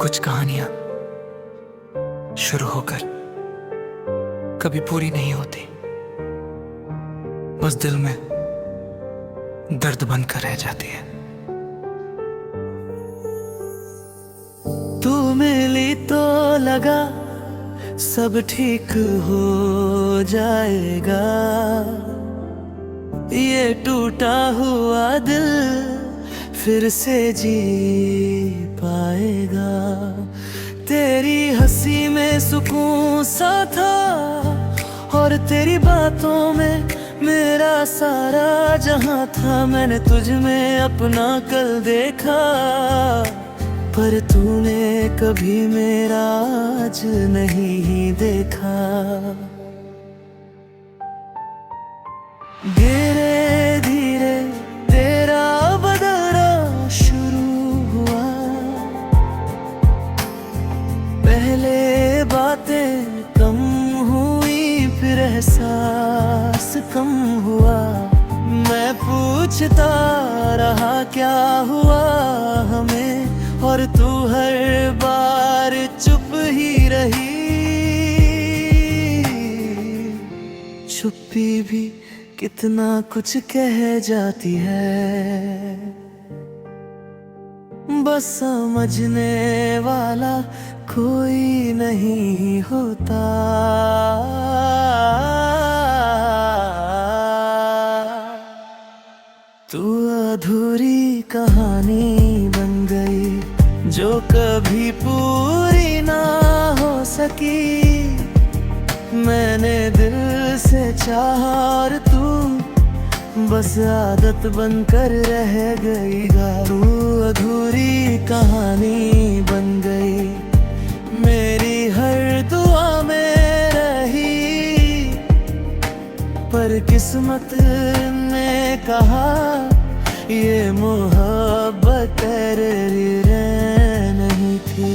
कुछ कहानियां शुरू होकर कभी पूरी नहीं होती, बस दिल में दर्द बनकर रह जाती है। तू मिली तो लगा सब ठीक हो जाएगा, ये टूटा हुआ दिल फिर से जी पाएगा। तेरी हंसी में सुकून सा था और तेरी बातों में मेरा सारा जहां था। मैंने तुझ में अपना कल देखा, पर तूने कभी मेरा आज नहीं देखा। धीरे धीरे तेरा बदलना शुरू हुआ, पहले बातें कम हुई फिर एहसास कम हुआ। मैं पूछता रहा क्या हुआ हमें, और तू हर बार चुप ही रही। चुप्पी भी कितना कुछ कह जाती है, बस समझने वाला कोई नहीं होता। तू अधूरी कहानी बन गई जो कभी पूरी ना हो सकी। मैंने दिल से चाहा और तू बस आदत बनकर रह गई। तू अधूरी कहानी बन गई, मेरी हर दुआ में रही, पर किस्मत ने कहा ये मोहब्बत तेरी नहीं थी।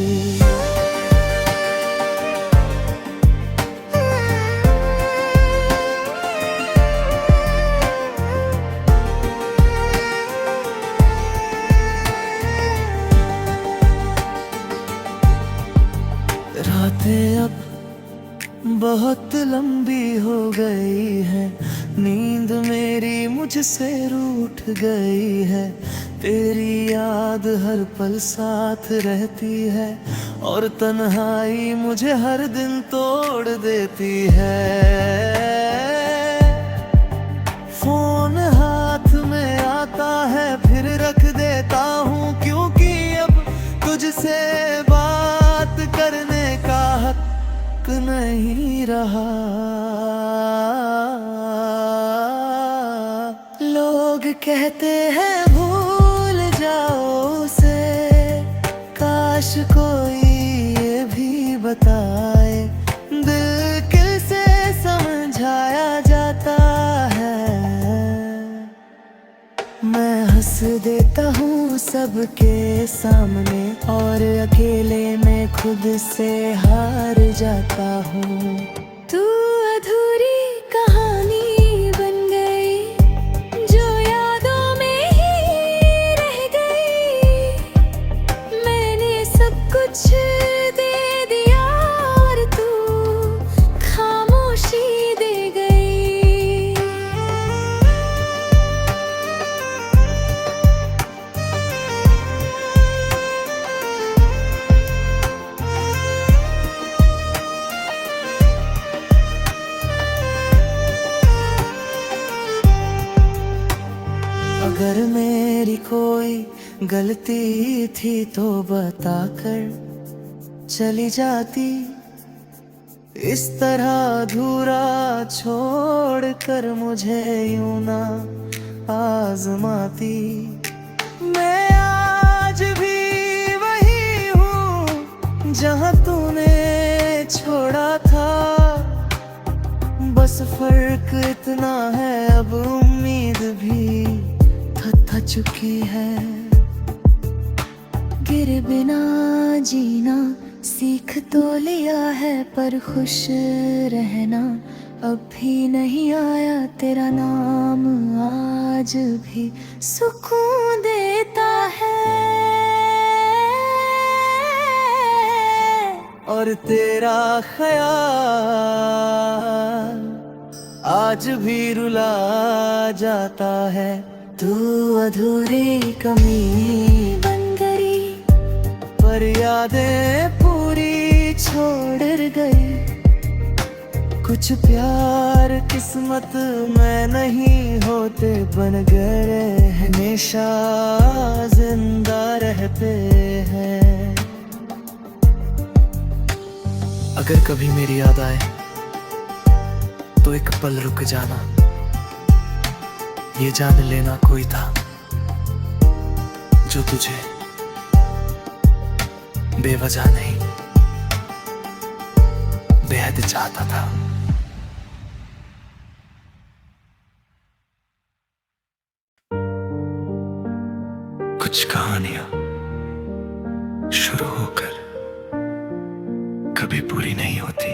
रातें अब बहुत लंबी हो गई है, नींद मेरी मुझसे रूठ गई है। तेरी याद हर पल साथ रहती है, और तन्हाई मुझे हर दिन तोड़ देती है। फोन हाथ में आता है फिर रख देता हूँ, क्योंकि अब तुझसे बात करने का हक नहीं रहा। लोग कहते हैं भूल जाओ उसे, काश कोई ये भी बताए दिल किसे समझाया जाता है। मैं हंस देता हूँ सबके सामने, और अकेले में खुद से हार जाता हूँ। तू अधूरी कहानी बन गई जो यादों में ही रह गई। मैंने सब कुछ दे दिया और तू खामोशी दे गई। अगर मेरी कोई गलती थी तो बताकर चली जाती, इस तरह अधूरा छोड़ कर मुझे यूं ना आजमाती। मैं आज भी वही हूँ जहाँ तूने छोड़ा था, बस फर्क इतना है अब उम्मीद भी थक चुकी है। गिर बिना जीना सीख तो लिया है, पर खुश रहना अब भी नहीं आया। तेरा नाम आज भी सुकून देता है। और तेरा ख्याल आज भी रुला जाता है। तू अधूरी कमी बन गई, पर यादें पूरी छोड़ गई। कुछ प्यार किस्मत में नहीं होते, बन गए हमेशा जिंदा रहते हैं। अगर कभी मेरी याद आए तो एक पल रुक जाना, ये जान लेना कोई था जो तुझे बेवजह नहीं बेहद चाहता था। कुछ कहानियां शुरू होकर कभी पूरी नहीं होती,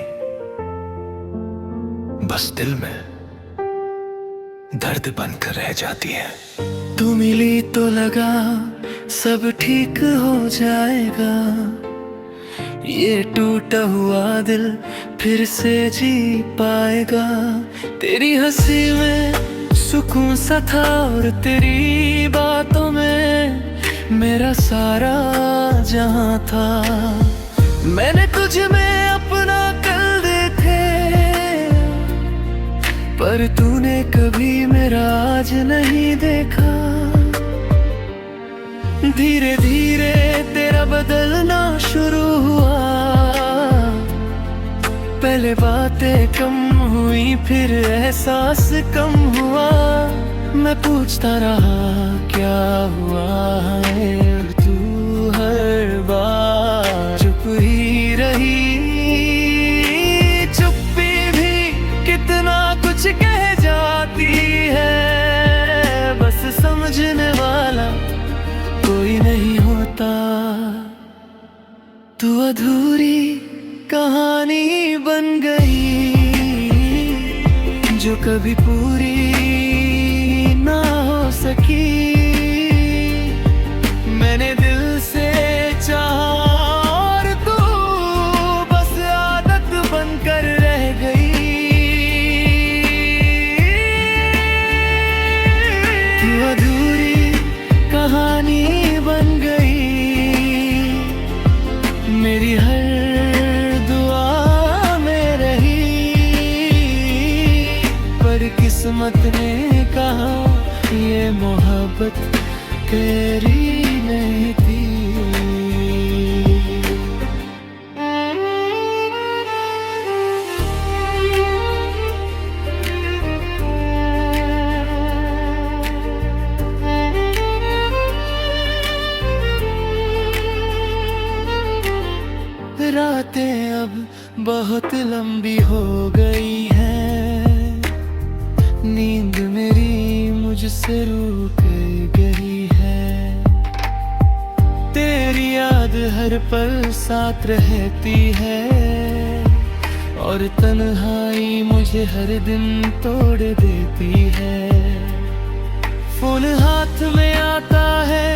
बस दिल में दर्द बनकर रह जाती है। तू मिली तो लगा सब ठीक हो जाएगा, ये टूटा हुआ दिल फिर से जी पाएगा। तेरी हंसी में सुकून सा था और तेरी बातों में मेरा सारा जहां था। मैंने तुझ में अपना कल देखे, पर तूने कभी मेरा आज नहीं देखा। धीरे धीरे तेरा बदलना शुरू हुआ, पहले बातें कम हुई फिर एहसास कम हुआ। मैं पूछता रहा क्या हुआ है, तू हर बार चुप ही रही। चुप्पी भी कितना कुछ कह जाती है, बस समझने वाला कोई नहीं होता। तू अधूरी कहानी बन गई जो कभी पूरी ना हो सकी। मैंने दिल से चाहा और तू बस आदत बनकर रह गई। तू अधूरी कहानी बन गई, मेरी हर दुआ में रही। पर किस्मत ने कहा ये मोहब्बत तेरी नहीं थी। रातें अब बहुत लंबी हो गई हैं, नींद मेरी मुझसे रुक गई है। तेरी याद हर पल साथ रहती है, और तन्हाई मुझे हर दिन तोड़ देती है। फोन हाथ में आता है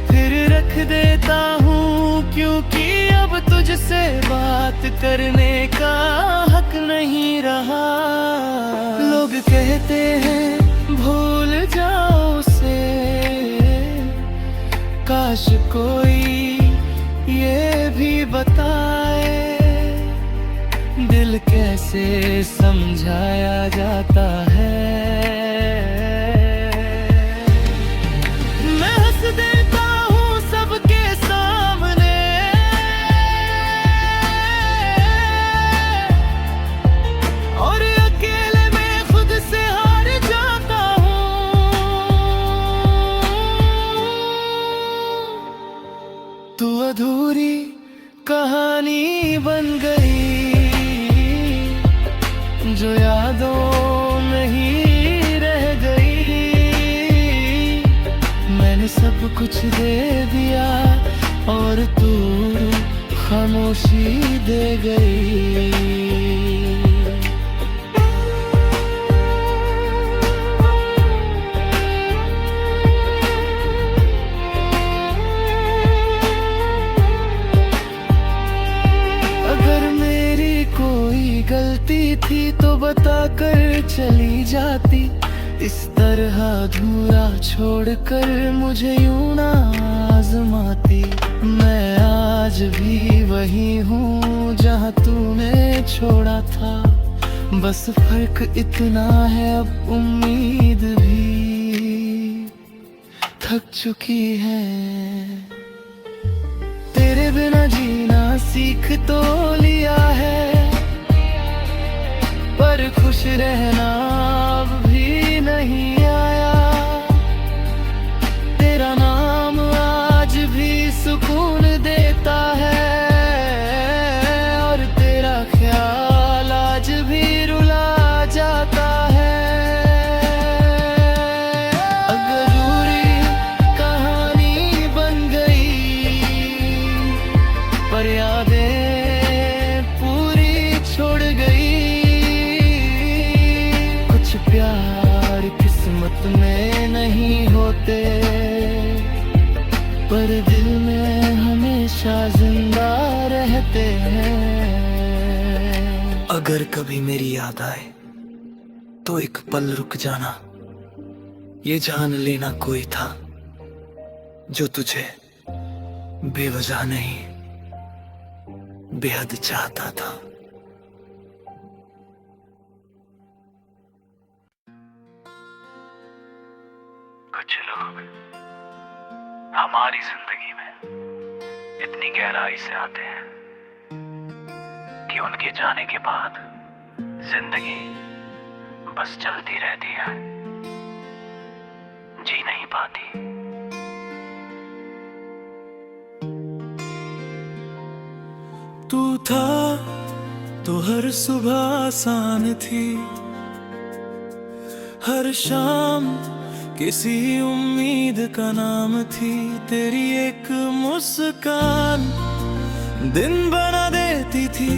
फिर रख देता हूँ, क्योंकि अब तुझसे बात करने का हक नहीं रहा। लोग कहते हैं भूल जाओ उसे, काश कोई ये भी बताए दिल कैसे समझाया जाता है। मैं हंस देता हूँ सबके सामने, और अकेले में खुद से हार जाता हूँ। तू अधूरी कहानी बन गई जो यादों नहीं रह गई। मैंने सब कुछ दे दिया और तू खामोशी दे गई। थी तो बता कर चली जाती, इस तरह अधूरा छोड़कर मुझे यूं ना आजमाती। मैं आज भी वही हूँ जहाँ तूने छोड़ा था, बस फर्क इतना है अब उम्मीद भी थक चुकी है। तेरे बिना जीना सीख तो लिया है, पर खुश रहना अब भी नहीं आया। तेरा नाम आज भी सुकून देता है, और तेरा ख्याल आज भी रुला जाता है। अधूरी कहानी बन गई, पर यादें पूरी छोड़ गई। कुछ प्यार किस्मत में नहीं होते, पर दिल में हमेशा जिंदा रहते हैं। अगर कभी मेरी याद आए तो एक पल रुक जाना, ये जान लेना कोई था जो तुझे बेवजह नहीं बेहद चाहता था। कुछ लोग हमारी जिंदगी में इतनी गहराई से आते हैं कि उनके जाने के बाद जिंदगी बस चलती रहती है, जी नहीं पाती। तू था तो हर सुबह आसान थी, हर शाम किसी उम्मीद का नाम थी। तेरी एक मुस्कान दिन बना देती थी,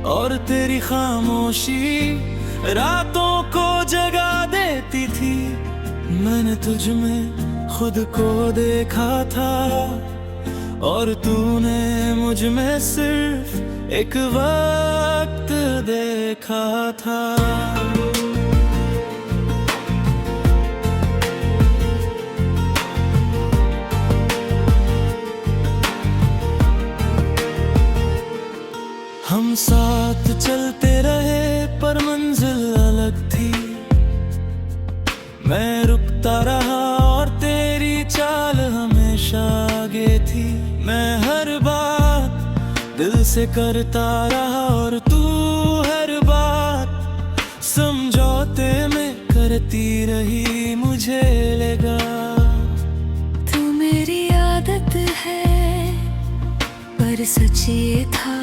और तेरी खामोशी रातों को जगा देती थी। मैंने तुझ में खुद को देखा था, और तूने मुझ में सिर्फ एक वक्त देखा था। हम साथ चलते रहे पर मंजिल अलग थी। मैं रुकता रहा और तेरी चाल हमेशा आगे थी। मैं हर बात दिल से करता रहा, और तू हर बात समझौते में करती रही। मुझे लगा तू मेरी आदत है, पर सच ये था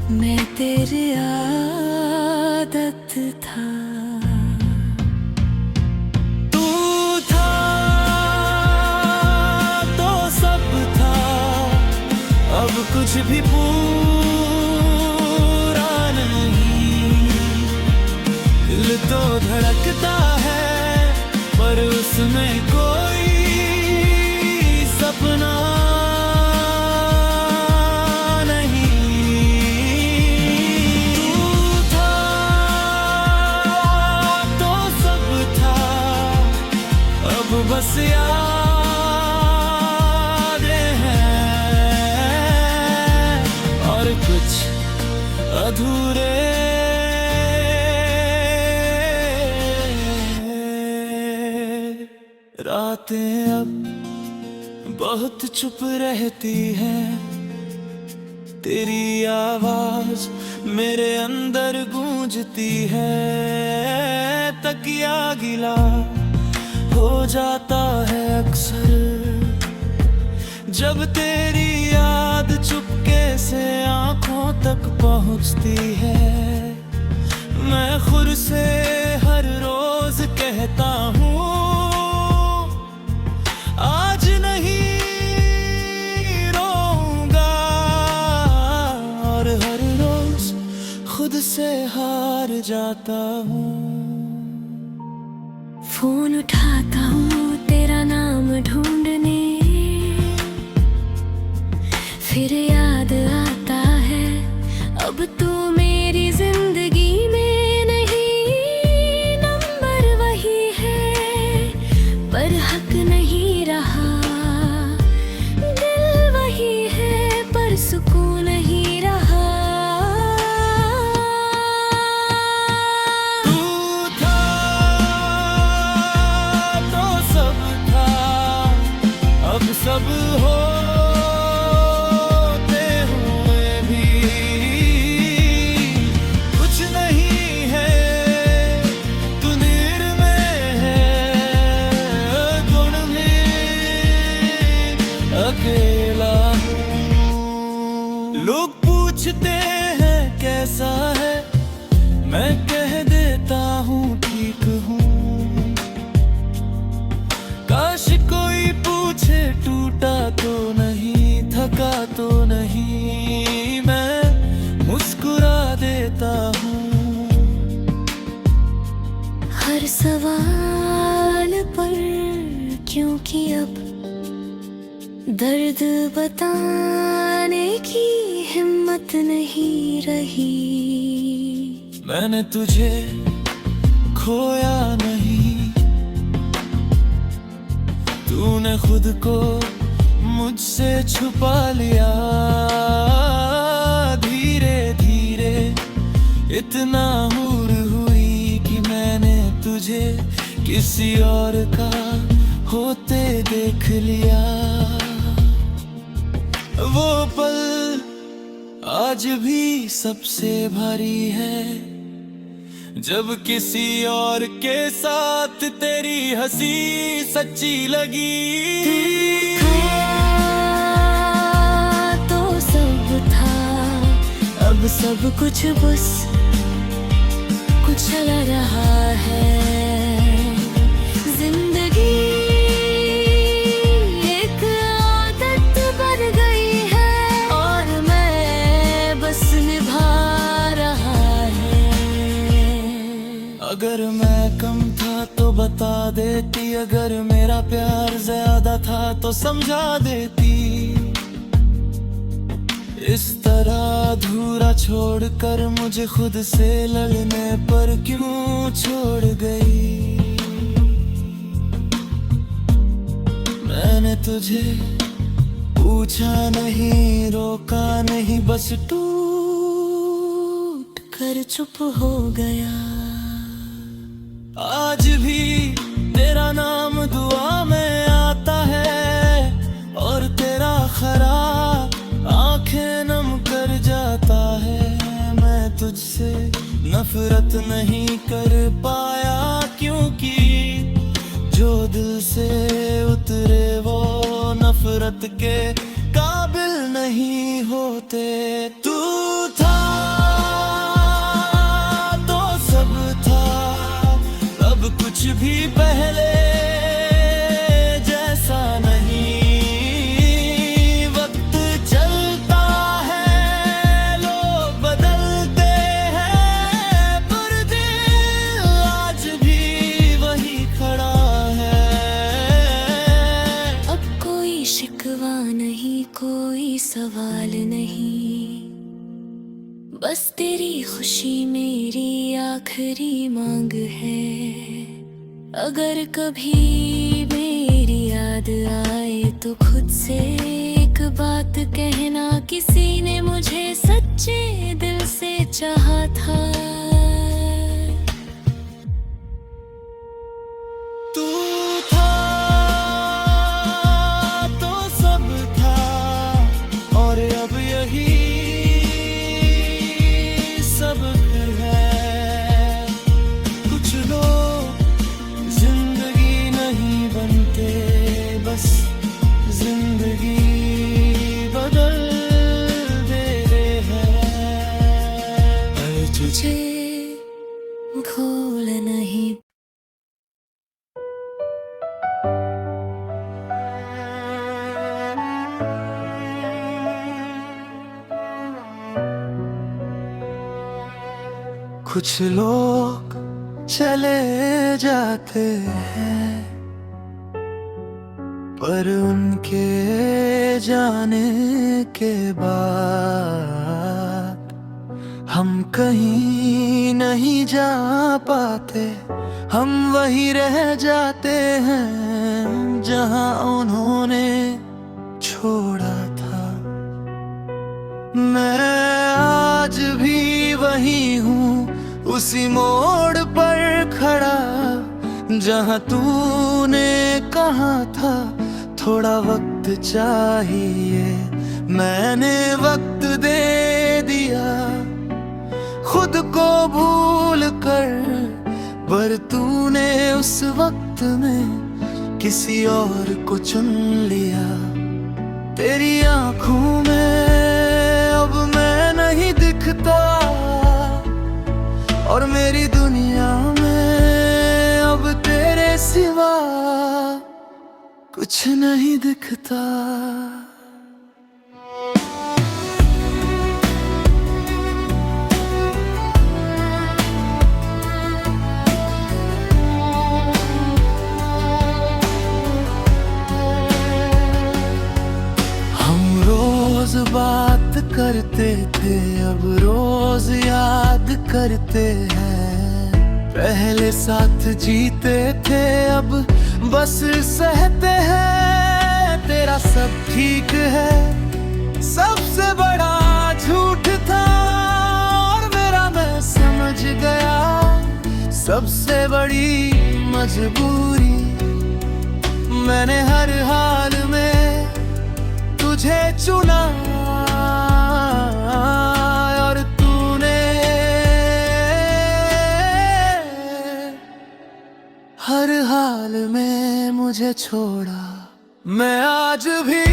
मैं तेरी आदत था। तू था तो सब था, अब कुछ भी पूरा नहीं। दिल तो धड़कता है, पर उसमें कोई सपना बस यादें हैं, और कुछ अधूरे रातें अब बहुत चुप रहती हैं। तेरी आवाज मेरे अंदर गूंजती है। तकिया गिला हो जाता है अक्सर, जब तेरी याद चुपके से आंखों तक पहुंचती है। मैं खुद से हर रोज कहता हूँ, आज नहीं रोऊंगा, और हर रोज खुद से हार जाता हूँ। फोन उठाता हूँ तेरा नाम ढूंढने, फिर याद आता है अब तू मेरी जिंदगी सब होते हुए भी कुछ नहीं है, तू निर्मय है, गुण में अकेला हूँ। लोग पूछते हैं कैसा है, मैं कह देता हूँ ठीक हूँ। काश कोई पूछे टूटा तो नहीं, थका तो नहीं, मैं मुस्कुरा देता हूँ। हर सवाल पर क्योंकि अब दर्द बताने की हिम्मत नहीं रही। मैंने तुझे खोया नहीं, तूने खुद को मुझसे छुपा लिया। धीरे धीरे इतना हूर हुई कि मैंने तुझे किसी और का होते देख लिया। वो पल आज भी सबसे भारी है, जब किसी और के साथ तेरी हंसी सच्ची लगी। तो सब था, अब सब कुछ बस कुछ चला रहा है। जिंदगी एक आदत बन गई है और मैं बस निभा रहा है। अगर मैं कम था तो बता देती, अगर मेरा प्यार ज्यादा था तो समझा देती। इस तरह अधूरा छोड़कर मुझे खुद से लड़ने पर क्यों छोड़ गई। मैंने तुझे पूछा नहीं, रोका नहीं, बस टूट कर चुप हो गया। आज भी तेरा नाम दुआ में आता है और तेरा खराब आंखें नम कर जाता है। मैं तुझसे नफरत नहीं कर पाया, क्योंकि जो दिल से उतरे वो नफरत के काबिल नहीं होते। तू था तो सब था, अब कुछ भी पहले जैसा नहीं। वक्त चलता है, लोग बदलते हैं, पर दिल आज भी वही खड़ा है। अब कोई शिकवा नहीं, कोई सवाल नहीं, बस तेरी खुशी मेरी आखिरी मांग है। अगर कभी मेरी याद आए तो खुद से एक बात कहना, किसी ने मुझे सच्चे दिल से चाहा था। तू था तो सब था और अब यही सब है। कुछ लोग जिंदगी नहीं बनते, बस जिंदगी बदल देते हैं। तुझे खोल नहीं कुछ लोग चले जाते हैं, पर उनके जाने के बाद हम कहीं नहीं जा पाते। हम वही रह जाते हैं जहां उन्होंने छोड़ा था। मैं आज भी वही हूँ, उसी मोड़ पर खड़ा जहाँ तूने कहा था थोड़ा वक्त वक्त चाहिए, मैंने वक्त दे दिया खुद को भूल कर, पर तूने उस वक्त में किसी और को चुन लिया। तेरी आंखों में अब मैं नहीं दिखता, और मेरी दुनिया में अब तेरे सिवा कुछ नहीं दिखता। हम रोज बात करते थे, अब रोज याद करते हैं। पहले साथ जीते थे, अब बस सहते हैं। तेरा सब ठीक है सबसे बड़ा झूठ था, और मेरा मैं समझ गया सबसे बड़ी मजबूरी। मैंने हर हाल में तुझे चुना, और तूने हर हाल में मुझे छोड़ा। मैं आज भी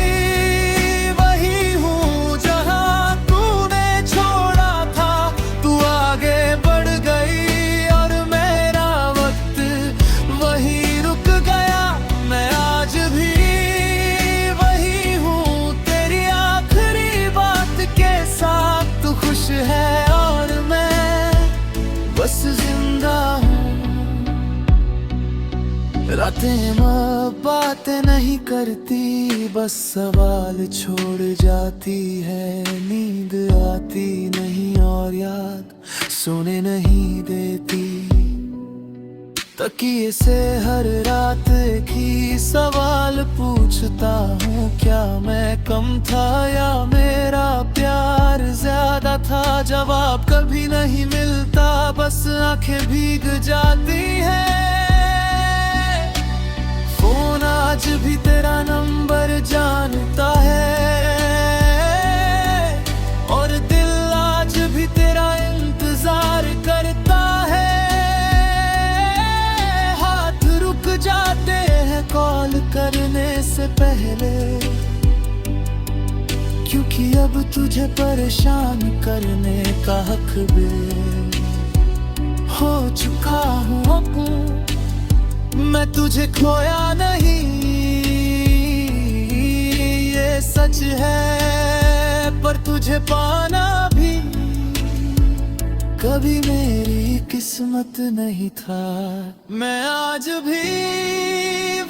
वही हूँ जहाँ तूने छोड़ा था। तू आगे बढ़ गई और मेरा वक्त वही रुक गया। मैं आज भी वही हूँ तेरी आखिरी बात के साथ। तू खुश है और मैं बस जिंदा हूँ। रातें बातें नहीं करती, बस सवाल छोड़ जाती है। नींद आती नहीं और याद सोने नहीं देती। तकिए से हर रात एक ही सवाल पूछता हूँ, क्या मैं कम था या मेरा प्यार ज्यादा था। जवाब कभी नहीं मिलता, बस आंखें भीग जाती हैं। फोन आज भी तेरा नंबर जानता है, और दिल आज भी तेरा इंतजार करता है। हाथ रुक जाते हैं कॉल करने से पहले, क्योंकि अब तुझे परेशान करने का हक भी हो चुका हूँ। मैं तुझे खोया नहीं, ये सच है, पर तुझे पाना भी कभी मेरी किस्मत नहीं था। मैं आज भी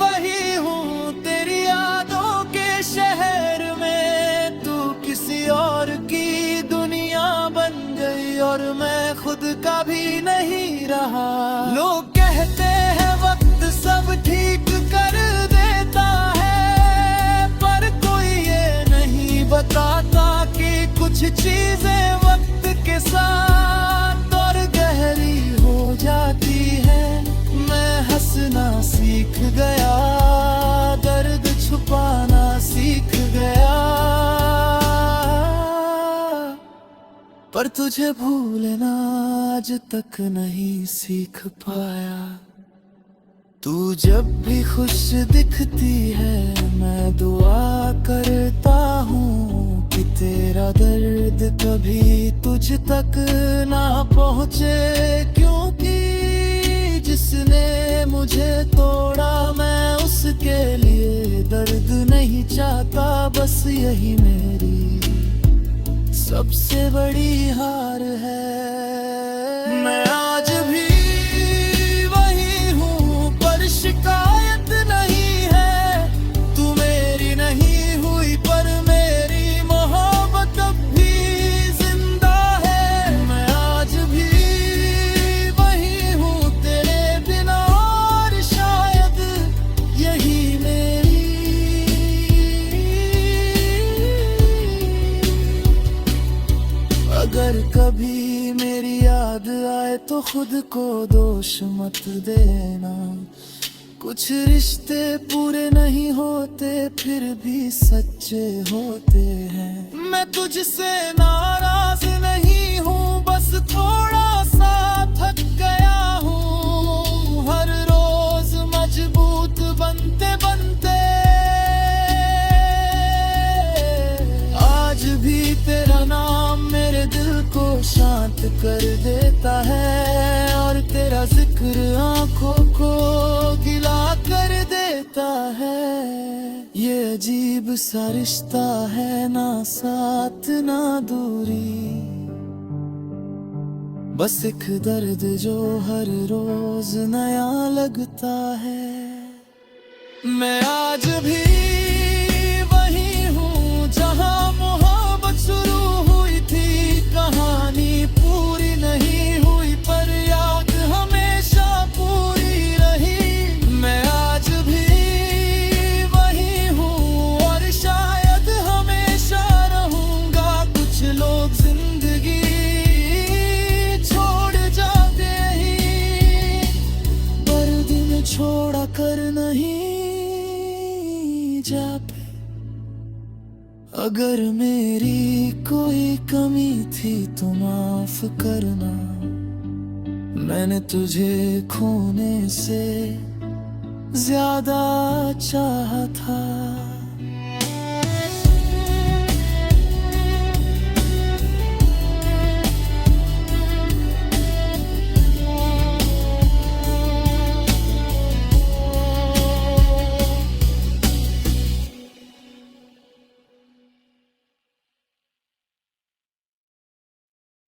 वही हूँ तेरी यादों के शहर में। तू किसी और की दुनिया बन गई, और मैं खुद का भी नहीं रहा। लोग कहते हैं वक्त सब ठीक कर देता है, पर कोई ये नहीं बताता कि कुछ चीजें वक्त के साथ और गहरी हो जाती है। मैं हंसना सीख गया, दर्द छुपाना सीख गया, पर तुझे भूलना आज तक नहीं सीख पाया। तू जब भी खुश दिखती है, मैं दुआ करता हूँ कि तेरा दर्द कभी तुझ तक ना पहुँचे। क्योंकि जिसने मुझे तोड़ा, मैं उसके लिए दर्द नहीं चाहता। बस यही मेरी सबसे बड़ी हार है। मैं आज भी शिकायत नहीं है, तू मेरी नहीं हुई, पर मेरी मोहब्बत अब भी जिंदा है। मैं आज भी वही हूँ तेरे बिना, और शायद यही मेरी अगर कभी मेरी याद आए तो खुद को दोष मत देना। कुछ रिश्ते पूरे नहीं होते फिर भी सच्चे होते हैं। मैं तुझसे नाराज नहीं हूँ, बस थोड़ा सा थक गया हूँ हर रोज मजबूत बनते बनते। आज भी तेरा नाम मेरे दिल को शांत कर देता है, और तेरा जिक्र आंखों को गिला कर देता है। ये अजीब सा रिश्ता है, ना साथ ना दूरी, बस एक दर्द जो हर रोज नया लगता है। मैं आज भी वही हूँ जहाँ मोहब्बत शुरू हुई थी। कहानी पूरी नहीं हुई पर याद हमेशा पूरी रही। मैं आज भी वही हूँ और शायद हमेशा रहूंगा। कुछ लोग जिंदगी छोड़ जाते ही, पर दिन छोड़ा कर नहीं जाते। अगर मेरी कोई कमी थी तो माफ करना, मैंने तुझे खोने से ज्यादा चाहा था।